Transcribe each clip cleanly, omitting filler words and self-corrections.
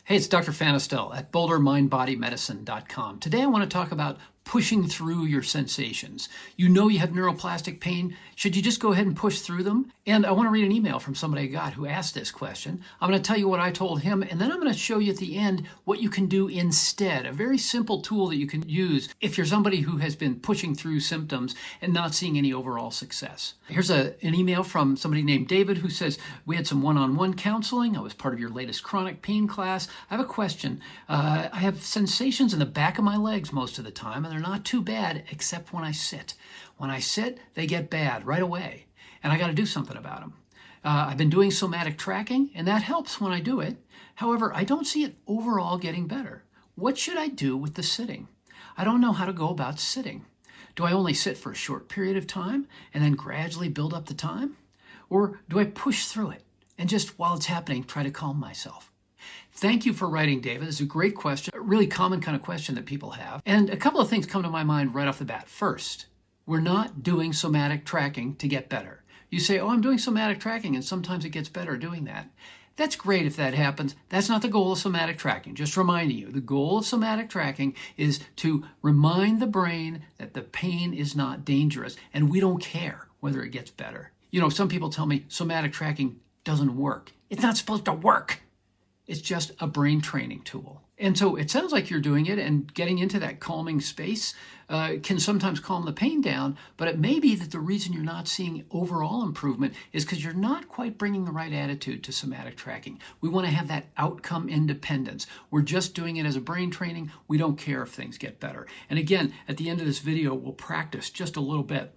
Hey, it's Dr. Fanistel at BoulderMindBodyMedicine.com. Today I want to talk about pushing through your sensations. You know you have neuroplastic pain. Should you just go ahead and push through them? And I want to read an email from somebody I got who asked this question. I'm going to tell you what I told him, and then I'm going to show you at the end what you can do instead. A very simple tool that you can use if you're somebody who has been pushing through symptoms and not seeing any overall success. Here's an email from somebody named David who says, we had some one-on-one counseling. I was part of your latest chronic pain class. I have a question. I have sensations in the back of my legs most of the time, and they're not too bad except when I sit. When I sit, they get bad right away, and I got to do something about them. I've been doing somatic tracking, and that helps when I do it. However, I don't see it overall getting better. What should I do with the sitting? I don't know how to go about sitting. Do I only sit for a short period of time and then gradually build up the time? Or do I push through it and just while it's happening, try to calm myself? Thank you for writing, David. It's a great question, a really common kind of question that people have. And a couple of things come to my mind right off the bat. First, we're not doing somatic tracking to get better. You say, oh, I'm doing somatic tracking, and sometimes it gets better doing that. That's great if that happens. That's not the goal of somatic tracking. Just reminding you, the goal of somatic tracking is to remind the brain that the pain is not dangerous, and we don't care whether it gets better. You know, some people tell me somatic tracking doesn't work. It's not supposed to work. It's just a brain training tool. And so it sounds like you're doing it, and getting into that calming space can sometimes calm the pain down, but it may be that the reason you're not seeing overall improvement is because you're not quite bringing the right attitude to somatic tracking. We want to have that outcome independence. We're just doing it as a brain training. We don't care if things get better. And again, at the end of this video, we'll practice just a little bit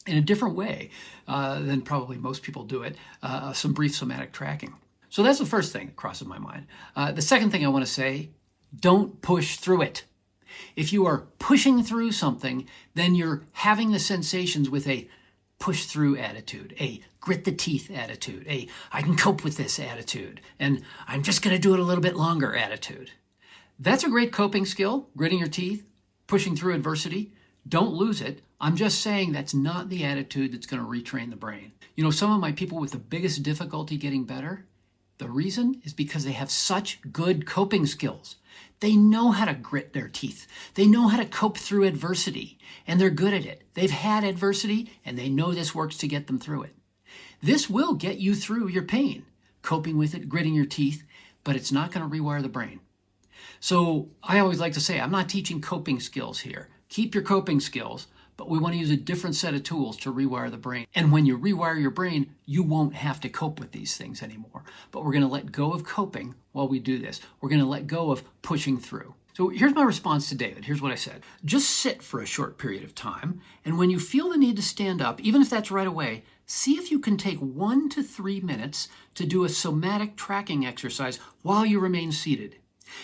in a different way than probably most people do it, some brief somatic tracking. So that's the first thing that crosses my mind. The second thing I want to say, don't push through it. If you are pushing through something, then you're having the sensations with a push through attitude, a grit the teeth attitude, a I can cope with this attitude, and I'm just going to do it a little bit longer attitude. That's a great coping skill, gritting your teeth, pushing through adversity. Don't lose it. I'm just saying that's not the attitude that's going to retrain the brain. You know, some of my people with the biggest difficulty getting better, the reason is because they have such good coping skills. They know how to grit their teeth. They know how to cope through adversity, and they're good at it. They've had adversity, and they know this works to get them through it. This will get you through your pain, coping with it, gritting your teeth, but it's not going to rewire the brain. So I always like to say, I'm not teaching coping skills here. Keep your coping skills, but we want to use a different set of tools to rewire the brain. And when you rewire your brain, you won't have to cope with these things anymore. But we're going to let go of coping while we do this. We're going to let go of pushing through. So here's my response to David. Here's what I said. Just sit for a short period of time. And when you feel the need to stand up, even if that's right away, see if you can take 1 to 3 minutes to do a somatic tracking exercise while you remain seated.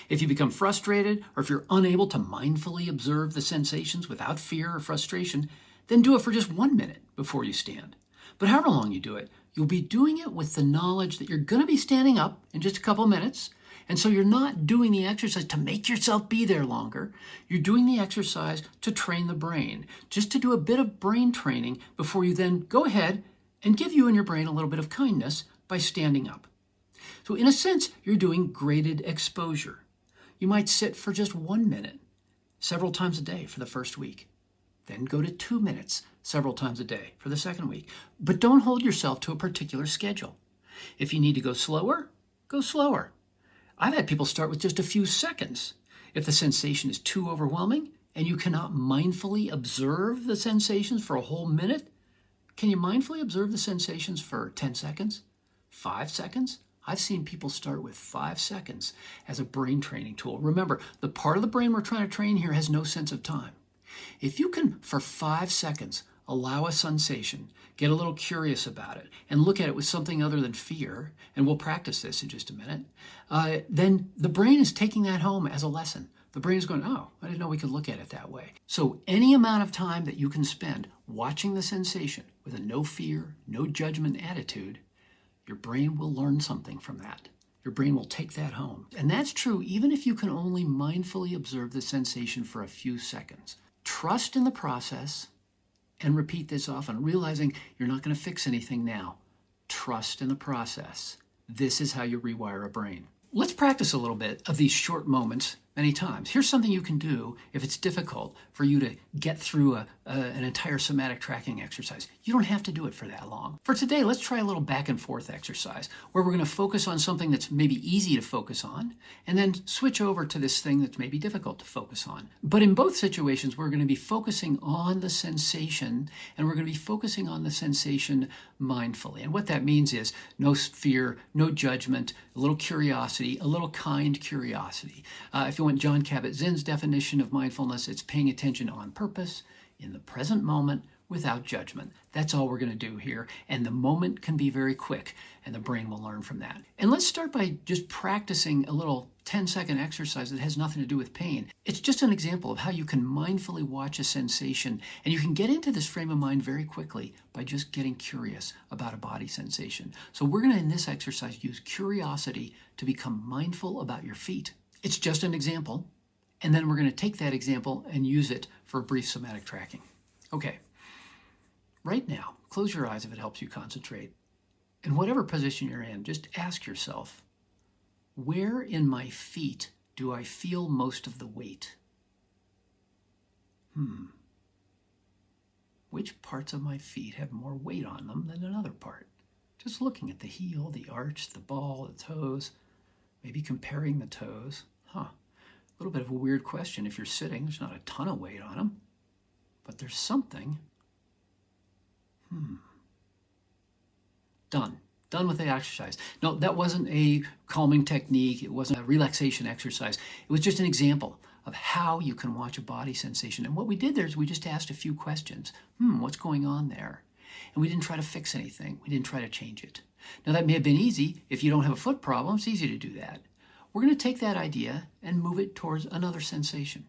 If you become frustrated, or if you're unable to mindfully observe the sensations without fear or frustration, then do it for just 1 minute before you stand. But however long you do it, you'll be doing it with the knowledge that you're going to be standing up in just a couple of minutes, and so you're not doing the exercise to make yourself be there longer. You're doing the exercise to train the brain, just to do a bit of brain training before you then go ahead and give you and your brain a little bit of kindness by standing up. So in a sense, you're doing graded exposure. You might sit for just 1 minute, several times a day for the first week. Then go to 2 minutes, several times a day for the second week. But don't hold yourself to a particular schedule. If you need to go slower, go slower. I've had people start with just a few seconds. If the sensation is too overwhelming and you cannot mindfully observe the sensations for a whole minute, can you mindfully observe the sensations for 10 seconds, 5 seconds? I've seen people start with 5 seconds as a brain training tool. Remember, the part of the brain we're trying to train here has no sense of time. If you can, for 5 seconds, allow a sensation, get a little curious about it, and look at it with something other than fear, and we'll practice this in just a minute, then the brain is taking that home as a lesson. The brain is going, oh, I didn't know we could look at it that way. So any amount of time that you can spend watching the sensation with a no fear, no judgment attitude, your brain will learn something from that. Your brain will take that home. And that's true even if you can only mindfully observe the sensation for a few seconds. Trust in the process and repeat this often, realizing you're not going to fix anything now. Trust in the process. This is how you rewire a brain. Let's practice a little bit of these short moments many times. Here's something you can do if it's difficult for you to get through an entire somatic tracking exercise. You don't have to do it for that long. For today, let's try a little back and forth exercise where we're going to focus on something that's maybe easy to focus on and then switch over to this thing that's maybe difficult to focus on. But in both situations, we're going to be focusing on the sensation, and we're going to be focusing on the sensation mindfully. And what that means is no fear, no judgment, a little curiosity, a little kind curiosity. If you want John Kabat-Zinn's definition of mindfulness, it's paying attention on purpose, in the present moment, without judgment. That's all we're going to do here. And the moment can be very quick, and the brain will learn from that. And let's start by just practicing a little 10-second exercise that has nothing to do with pain. It's just an example of how you can mindfully watch a sensation, and you can get into this frame of mind very quickly by just getting curious about a body sensation. So we're going to, in this exercise, use curiosity to become mindful about your feet. It's just an example, and then we're going to take that example and use it for a brief somatic tracking. Okay. Right now, close your eyes if it helps you concentrate. In whatever position you're in, just ask yourself, where in my feet do I feel most of the weight? Which parts of my feet have more weight on them than another part? Just looking at the heel, the arch, the ball, the toes, maybe comparing the toes. A little bit of a weird question. If you're sitting, there's not a ton of weight on them, but there's something. Done with the exercise. No, that wasn't a calming technique. It wasn't a relaxation exercise. It was just an example of how you can watch a body sensation. And what we did there is we just asked a few questions. What's going on there? And we didn't try to fix anything. We didn't try to change it. Now, that may have been easy. If you don't have a foot problem, it's easy to do that. We're going to take that idea and move it towards another sensation.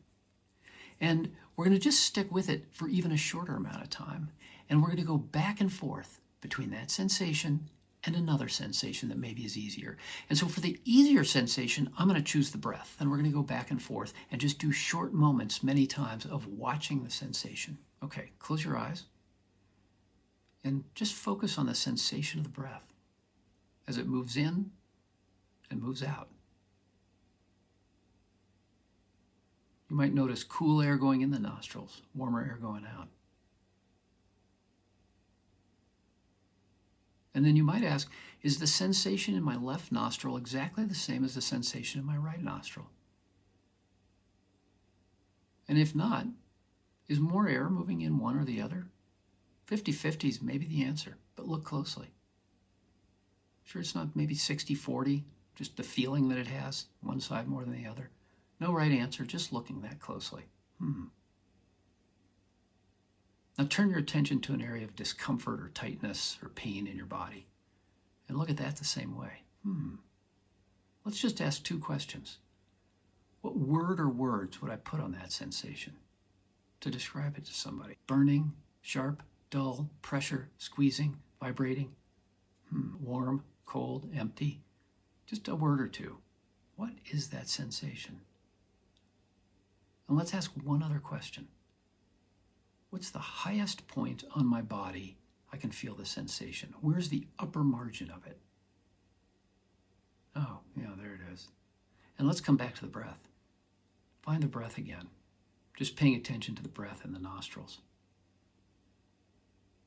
And we're going to just stick with it for even a shorter amount of time. And we're going to go back and forth between that sensation and another sensation that maybe is easier. And so for the easier sensation, I'm going to choose the breath. And we're going to go back and forth and just do short moments many times of watching the sensation. Okay, close your eyes and just focus on the sensation of the breath as it moves in and moves out. You might notice cool air going in the nostrils, warmer air going out. And then you might ask, is the sensation in my left nostril exactly the same as the sensation in my right nostril? And if not, is more air moving in one or the other? 50-50 is maybe the answer, but look closely. Sure, it's not maybe 60-40, just the feeling that it has, one side more than the other. No right answer, just looking that closely. Now turn your attention to an area of discomfort or tightness or pain in your body and look at that the same way. Let's just ask two questions. What word or words would I put on that sensation to describe it to somebody? Burning, sharp, dull, pressure, squeezing, vibrating, warm, cold, empty. Just a word or two. What is that sensation? And let's ask one other question. What's the highest point on my body I can feel the sensation? Where's the upper margin of it? Oh, yeah, there it is. And let's come back to the breath. Find the breath again. Just paying attention to the breath in the nostrils.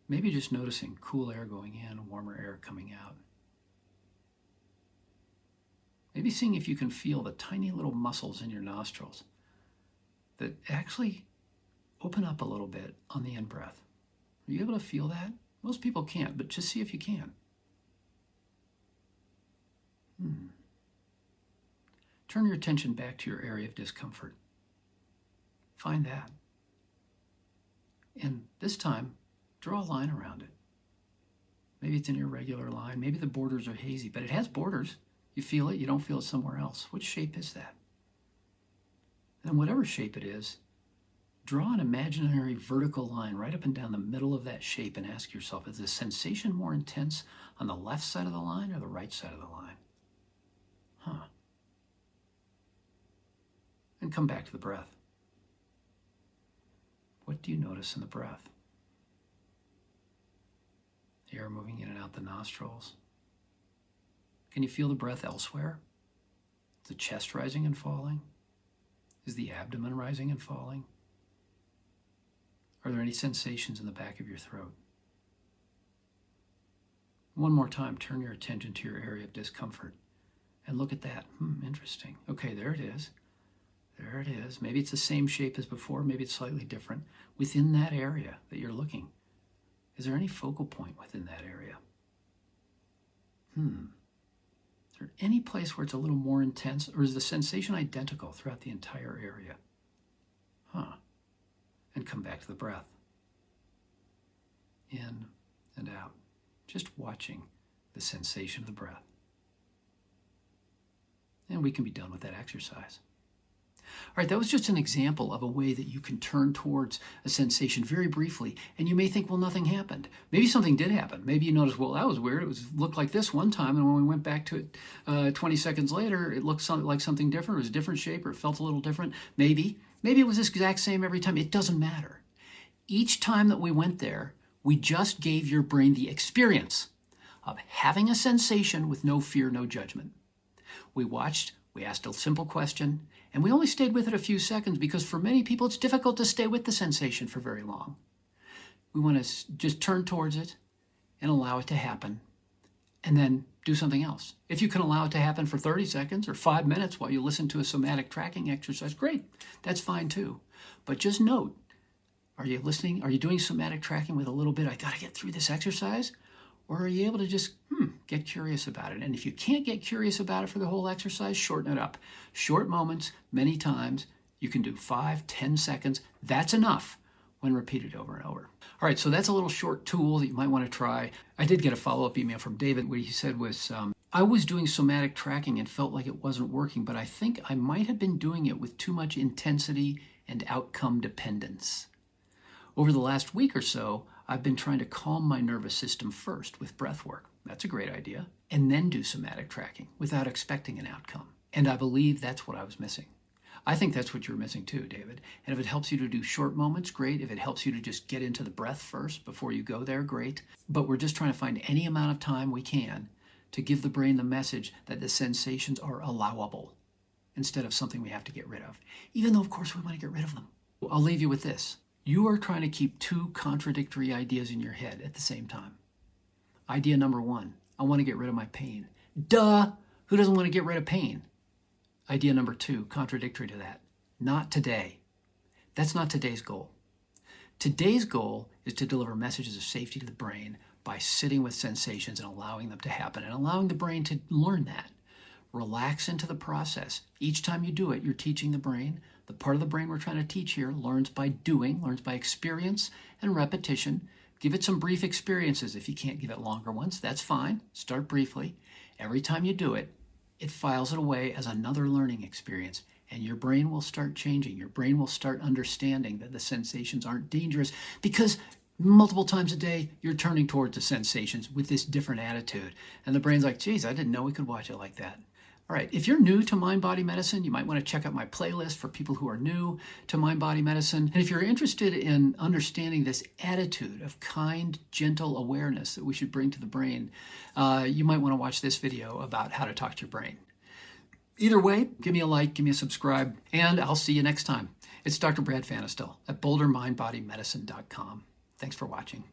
Maybe just noticing cool air going in, warmer air coming out. Maybe seeing if you can feel the tiny little muscles in your nostrils that actually open up a little bit on the in-breath. Are you able to feel that? Most people can't, but just see if you can. Turn your attention back to your area of discomfort. Find that. And this time, draw a line around it. Maybe it's an irregular line. Maybe the borders are hazy, but it has borders. You feel it, you don't feel it somewhere else. Which shape is that? And whatever shape it is, draw an imaginary vertical line right up and down the middle of that shape and ask yourself, is the sensation more intense on the left side of the line or the right side of the line? And come back to the breath. What do you notice in the breath? Air moving in and out the nostrils. Can you feel the breath elsewhere? Is the chest rising and falling? Is the abdomen rising and falling? Are there any sensations in the back of your throat? One more time, turn your attention to your area of discomfort and look at that. Interesting. Okay, there it is. There it is. Maybe it's the same shape as before. Maybe it's slightly different. Within that area that you're looking, is there any focal point within that area? Is there any place where it's a little more intense, or is the sensation identical throughout the entire area? And come back to the breath. In and out. Just watching the sensation of the breath. And we can be done with that exercise. All right, that was just an example of a way that you can turn towards a sensation very briefly, and you may think, well, nothing happened. Maybe something did happen. Maybe you noticed, well, that was weird. It looked like this one time, and when we went back to it 20 seconds later, it looked like something different. It was a different shape, or it felt a little different. Maybe it was this exact same every time. It doesn't matter. Each time that we went there, we just gave your brain the experience of having a sensation with no fear, no judgment. We watched, we asked a simple question, and we only stayed with it a few seconds because for many people it's difficult to stay with the sensation for very long. We want to just turn towards it and allow it to happen, and then do something else. If you can allow it to happen for 30 seconds or 5 minutes while you listen to a somatic tracking exercise, great, that's fine too. But just note, are you listening? Are you doing somatic tracking with a little bit, I got to get through this exercise? Or are you able to just get curious about it? And if you can't get curious about it for the whole exercise, shorten it up. Short moments, many times. You can do 5, 10 seconds. That's enough when repeated over and over. All right, so that's a little short tool that you might want to try. I did get a follow-up email from David where he said was, I was doing somatic tracking and felt like it wasn't working, but I think I might have been doing it with too much intensity and outcome dependence. Over the last week or so, I've been trying to calm my nervous system first with breath work. That's a great idea. And then do somatic tracking without expecting an outcome. And I believe that's what I was missing. I think that's what you're missing too, David. And if it helps you to do short moments, great. If it helps you to just get into the breath first before you go there, great. But we're just trying to find any amount of time we can to give the brain the message that the sensations are allowable instead of something we have to get rid of. Even though, of course, we want to get rid of them. I'll leave you with this. You are trying to keep two contradictory ideas in your head at the same time. Idea number 1, I want to get rid of my pain. Duh! Who doesn't want to get rid of pain? Idea number 2, contradictory to that. Not today. That's not today's goal. Today's goal is to deliver messages of safety to the brain by sitting with sensations and allowing them to happen and allowing the brain to learn that. Relax into the process. Each time you do it, you're teaching the brain. The part of the brain we're trying to teach here learns by doing, learns by experience and repetition. Give it some brief experiences. If you can't give it longer ones, that's fine. Start briefly. Every time you do it, it files it away as another learning experience. And your brain will start changing. Your brain will start understanding that the sensations aren't dangerous because multiple times a day, you're turning towards the sensations with this different attitude. And the brain's like, geez, I didn't know we could watch it like that. All right, if you're new to mind-body medicine, you might want to check out my playlist for people who are new to mind-body medicine. And if you're interested in understanding this attitude of kind, gentle awareness that we should bring to the brain, you might want to watch this video about how to talk to your brain. Either way, give me a like, give me a subscribe, and I'll see you next time. It's Dr. Brad Fanistel at BoulderMindBodyMedicine.com. Thanks for watching.